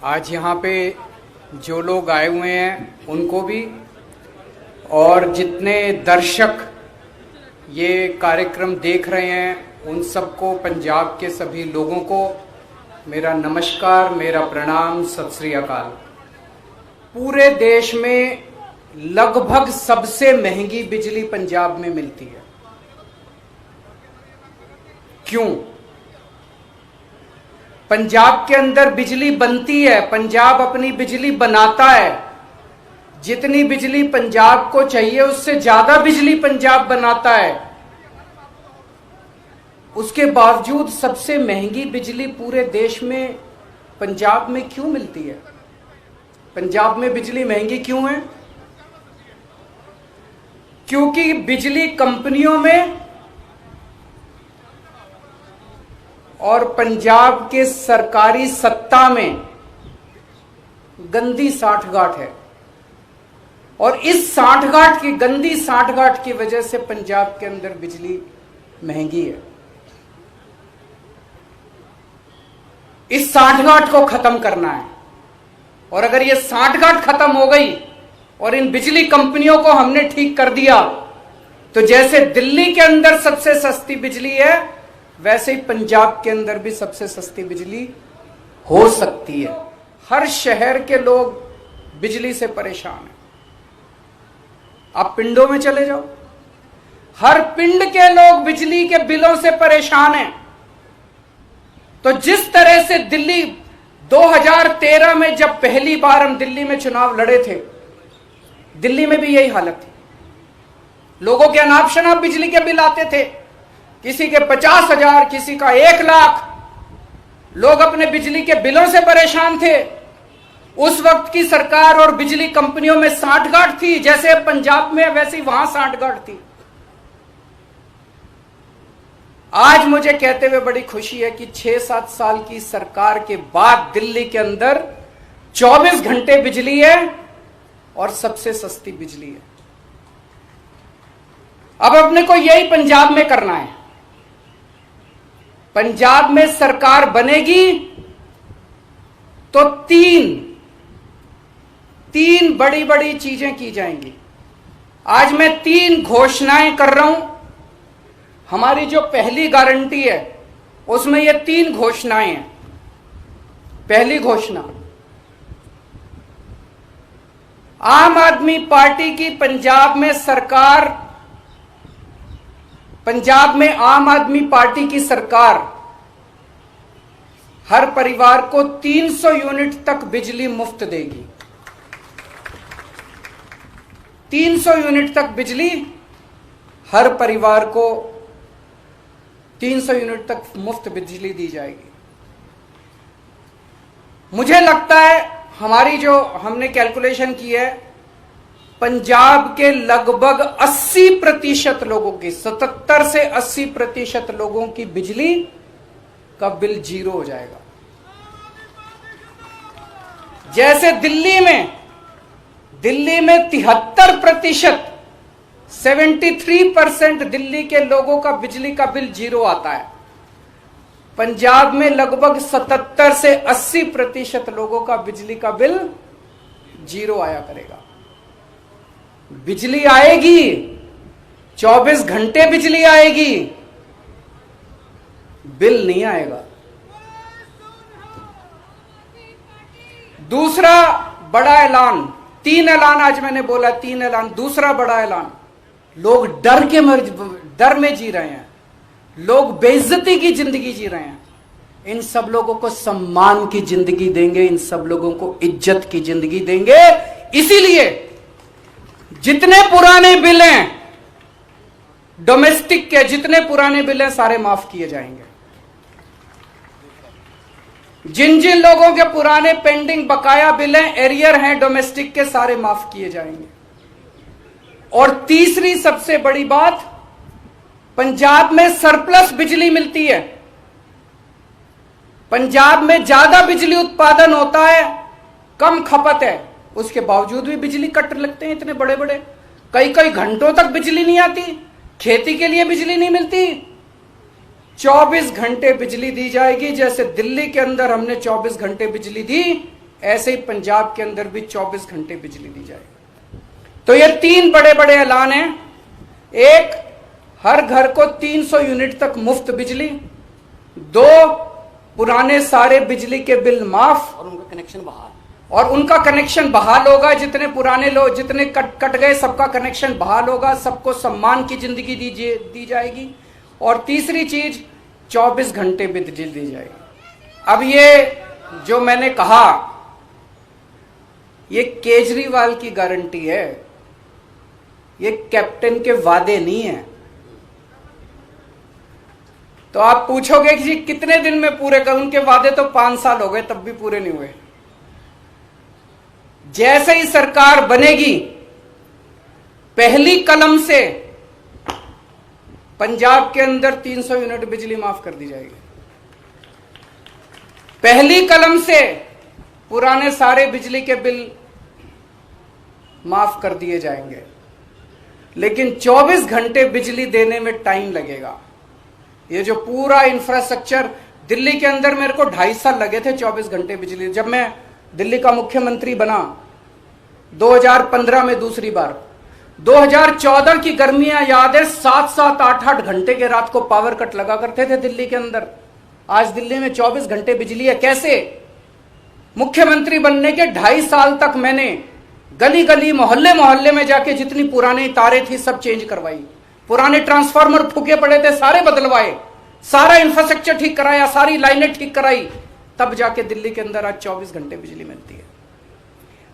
आज यहाँ पे जो लोग आए हुए हैं उनको भी, और जितने दर्शक ये कार्यक्रम देख रहे हैं उन सबको, पंजाब के सभी लोगों को मेरा नमस्कार, मेरा प्रणाम, सत श्री अकाल। पूरे देश में लगभग सबसे महंगी बिजली पंजाब में मिलती है। क्यों? पंजाब के अंदर बिजली बनती है, पंजाब अपनी बिजली बनाता है। जितनी बिजली पंजाब को चाहिए उससे ज्यादा बिजली पंजाब बनाता है। उसके बावजूद सबसे महंगी बिजली पूरे देश में पंजाब में क्यों मिलती है? पंजाब में बिजली महंगी क्यों है? क्योंकि बिजली कंपनियों में और पंजाब के सरकारी सत्ता में गंदी साठगांठ है, और इस साठगांठ की, गंदी साठगांठ की वजह से पंजाब के अंदर बिजली महंगी है। इस साठगांठ को खत्म करना है, और अगर ये साठगांठ खत्म हो गई और इन बिजली कंपनियों को हमने ठीक कर दिया, तो जैसे दिल्ली के अंदर सबसे सस्ती बिजली है, वैसे ही पंजाब के अंदर भी सबसे सस्ती बिजली हो सकती है। हर शहर के लोग बिजली से परेशान हैं। आप पिंडों में चले जाओ, हर पिंड के लोग बिजली के बिलों से परेशान हैं। तो जिस तरह से दिल्ली 2013 में जब पहली बार हम दिल्ली में चुनाव लड़े थे, दिल्ली में भी यही हालत थी। लोगों के अनाप शनाप बिजली के बिल आते थे, किसी के 50,000, किसी का 1 लाख। लोग अपने बिजली के बिलों से परेशान थे। उस वक्त की सरकार और बिजली कंपनियों में साठगांठ थी, जैसे पंजाब में वैसे ही वहां साठगांठ थी। आज मुझे कहते हुए बड़ी खुशी है कि 6-7 साल की सरकार के बाद दिल्ली के अंदर 24 घंटे बिजली है और सबसे सस्ती बिजली है। अब अपने को यही पंजाब में करना है। पंजाब में सरकार बनेगी तो तीन बड़ी बड़ी चीजें की जाएंगी। आज मैं 3 घोषणाएं कर रहा हूं। हमारी जो पहली गारंटी है उसमें ये 3 घोषणाएं हैं। पहली घोषणा, आम आदमी पार्टी की पंजाब में सरकार, पंजाब में आम आदमी पार्टी की सरकार हर परिवार को 300 यूनिट तक बिजली मुफ्त देगी। 300 यूनिट तक बिजली हर परिवार को 300 यूनिट तक मुफ्त बिजली दी जाएगी। मुझे लगता है हमारी जो हमने कैलकुलेशन की है, पंजाब के लगभग 80% लोगों की, 77 से 80% लोगों की बिजली का बिल 0 हो जाएगा। जैसे दिल्ली में 73%, 73% दिल्ली के लोगों का बिजली का बिल 0 आता है। पंजाब में लगभग 77 से 80% लोगों का बिजली का बिल 0 आया करेगा। बिजली आएगी, 24 घंटे बिजली आएगी, बिल नहीं आएगा। दूसरा बड़ा ऐलान, 3 ऐलान आज मैंने बोला, 3 ऐलान। दूसरा बड़ा ऐलान, लोग डर में जी रहे हैं, लोग बेइज्जती की जिंदगी जी रहे हैं। इन सब लोगों को सम्मान की जिंदगी देंगे, इन सब लोगों को इज्जत की जिंदगी देंगे। इसीलिए जितने पुराने बिल हैं डोमेस्टिक के, जितने पुराने बिल हैं सारे माफ किए जाएंगे। जिन जिन लोगों के पुराने पेंडिंग बकाया बिल हैं, एरियर हैं डोमेस्टिक के, सारे माफ किए जाएंगे। और तीसरी सबसे बड़ी बात, पंजाब में सरप्लस बिजली मिलती है। पंजाब में ज्यादा बिजली उत्पादन होता है, कम खपत है, उसके बावजूद भी बिजली कट लगते हैं इतने बड़े बड़े। कई कई घंटों तक बिजली नहीं आती, खेती के लिए बिजली नहीं मिलती। 24 घंटे बिजली दी जाएगी। जैसे दिल्ली के अंदर हमने 24 घंटे बिजली दी, ऐसे ही पंजाब के अंदर भी 24 घंटे बिजली दी जाएगी। तो ये 3 बड़े बड़े ऐलान हैं। एक, हर घर को 300 यूनिट तक मुफ्त बिजली। 2, पुराने सारे बिजली के बिल माफ और उनका कनेक्शन बहाल, और उनका कनेक्शन बहाल होगा। जितने पुराने लोग जितने कट गए सबका कनेक्शन बहाल होगा, सबको सम्मान की जिंदगी दी जाएगी। और तीसरी चीज, 24 घंटे बिजली दी जाएगी। अब ये जो मैंने कहा, ये केजरीवाल की गारंटी है, ये कैप्टन के वादे नहीं है। तो आप पूछोगे कि जी कितने दिन में पूरे कर, उनके वादे तो 5 साल हो गए तब भी पूरे नहीं हुए। जैसे ही सरकार बनेगी, पहली कलम से पंजाब के अंदर 300 यूनिट बिजली माफ कर दी जाएगी। पहली कलम से पुराने सारे बिजली के बिल माफ कर दिए जाएंगे। लेकिन 24 घंटे बिजली देने में टाइम लगेगा। ये जो पूरा इंफ्रास्ट्रक्चर, दिल्ली के अंदर मेरे को 2.5 साल लगे थे 24 घंटे बिजली। जब मैं दिल्ली का मुख्यमंत्री बना 2015 में दूसरी बार, 2014 की गर्मियां याद है, 7-7, 8-8 घंटे के रात को पावर कट लगा करते थे दिल्ली के अंदर। आज दिल्ली में 24 घंटे बिजली है। कैसे? मुख्यमंत्री बनने के 2.5 साल तक मैंने गली गली, मोहल्ले मोहल्ले में जाके जितनी पुरानी तारें थी सब चेंज करवाई, पुराने ट्रांसफार्मर फूके पड़े थे सारे बदलवाए, सारा इंफ्रास्ट्रक्चर ठीक कराया, सारी लाइनें ठीक कराई, तब जाके दिल्ली के अंदर आज 24 घंटे बिजली मिलती है।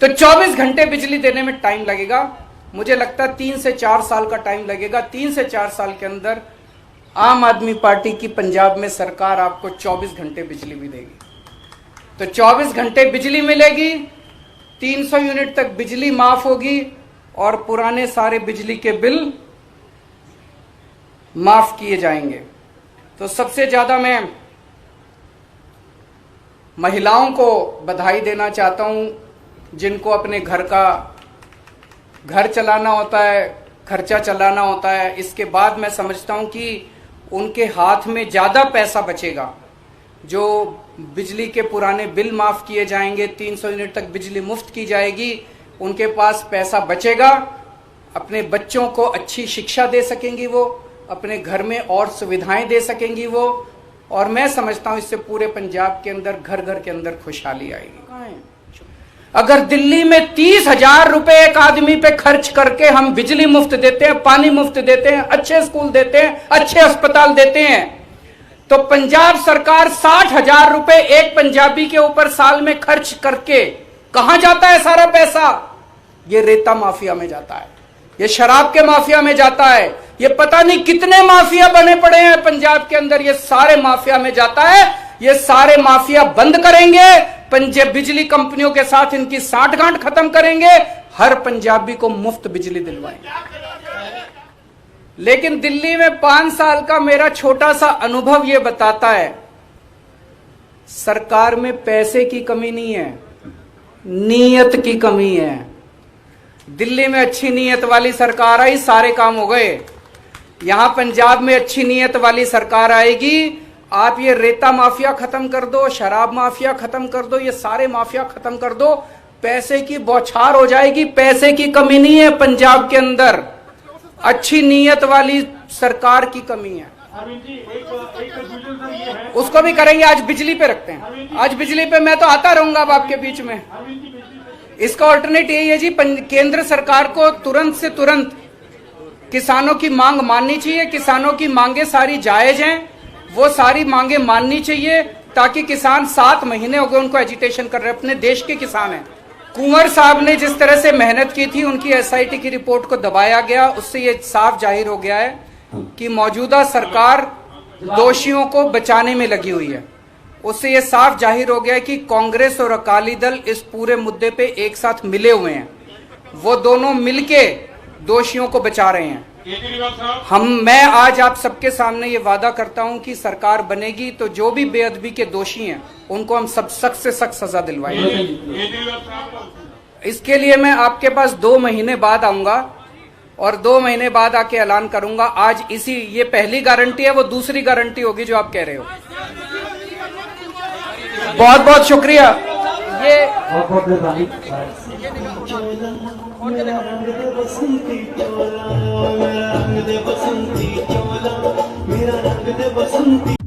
तो 24 घंटे बिजली देने में टाइम लगेगा। मुझे लगता है 3 से 4 साल का टाइम लगेगा। 3 से 4 साल के अंदर आम आदमी पार्टी की पंजाब में सरकार आपको 24 घंटे बिजली भी देगी। तो 24 घंटे बिजली मिलेगी, 300 यूनिट तक बिजली माफ होगी और पुराने सारे बिजली के बिल माफ किए जाएंगे। तो सबसे ज्यादा मैं महिलाओं को बधाई देना चाहता हूं, जिनको अपने घर चलाना होता है, खर्चा चलाना होता है। इसके बाद मैं समझता हूं कि उनके हाथ में ज्यादा पैसा बचेगा। जो बिजली के पुराने बिल माफ किए जाएंगे, 300 यूनिट तक बिजली मुफ्त की जाएगी, उनके पास पैसा बचेगा। अपने बच्चों को अच्छी शिक्षा दे सकेंगी वो, अपने घर में और सुविधाएं दे सकेंगी वो, और मैं समझता हूं इससे पूरे पंजाब के अंदर घर घर के अंदर खुशहाली आएगी। अगर दिल्ली में 30,000 रुपए एक आदमी पे खर्च करके हम बिजली मुफ्त देते हैं, पानी मुफ्त देते हैं, अच्छे स्कूल देते हैं, अच्छे अस्पताल देते हैं, तो पंजाब सरकार 60,000 रुपए एक पंजाबी के ऊपर साल में खर्च करके कहां जाता है सारा पैसा? ये रेता माफिया में जाता है, ये शराब के माफिया में जाता है, ये पता नहीं कितने माफिया बने पड़े हैं पंजाब के अंदर, ये सारे माफिया में जाता है। ये सारे माफिया बंद करेंगे, पंजाब बिजली कंपनियों के साथ इनकी साठगांठ खत्म करेंगे, हर पंजाबी को मुफ्त बिजली दिलवाएंगे। लेकिन दिल्ली में 5 साल का मेरा छोटा सा अनुभव यह बताता है, सरकार में पैसे की कमी नहीं है, नीयत की कमी है। दिल्ली में अच्छी नीयत वाली सरकार आई, सारे काम हो गए। यहां पंजाब में अच्छी नीयत वाली सरकार आएगी, आप ये रेता माफिया खत्म कर दो, शराब माफिया खत्म कर दो, ये सारे माफिया खत्म कर दो, पैसे की बौछार हो जाएगी। पैसे की कमी नहीं है पंजाब के अंदर, अच्छी नीयत वाली सरकार की कमी है। उसको भी करेंगे। आज बिजली पे रखते हैं, आज बिजली पे मैं तो आता रहूंगा अब आपके बीच में। इसका ऑल्टरनेट यही है जी, केंद्र सरकार को तुरंत से तुरंत किसानों की मांग माननी चाहिए। किसानों की मांगे सारी जायज हैं, वो सारी मांगे माननी चाहिए, ताकि किसान 7 महीने हो गए उनको एजिटेशन कर रहे हैं, अपने देश के किसान हैं। कुंवर साहब ने जिस तरह से मेहनत की थी, उनकी एसआईटी की रिपोर्ट को दबाया गया, उससे ये साफ जाहिर हो गया है कि मौजूदा सरकार दोषियों को बचाने में लगी हुई है। उससे ये साफ जाहिर हो गया है कि कांग्रेस और अकाली दल इस पूरे मुद्दे पे एक साथ मिले हुए हैं, वो दोनों मिलके दोषियों को बचा रहे हैं। मैं आज आप सबके सामने ये वादा करता हूं कि सरकार बनेगी तो जो भी बेअदबी के दोषी हैं उनको हम सब सख्त से सख्त सजा दिलवाएंगे। इसके लिए मैं आपके पास 2 महीने बाद आऊंगा और 2 महीने बाद आके ऐलान करूंगा। आज ये पहली गारंटी है, वो दूसरी गारंटी होगी जो आप कह रहे हो। बहुत बहुत शुक्रिया। ये बहुत बहुत मेहरबानी। मेरा रंग दे बसंती चोला, मेरा रंग दे बसंती चोला, मेरा रंग दे बसंती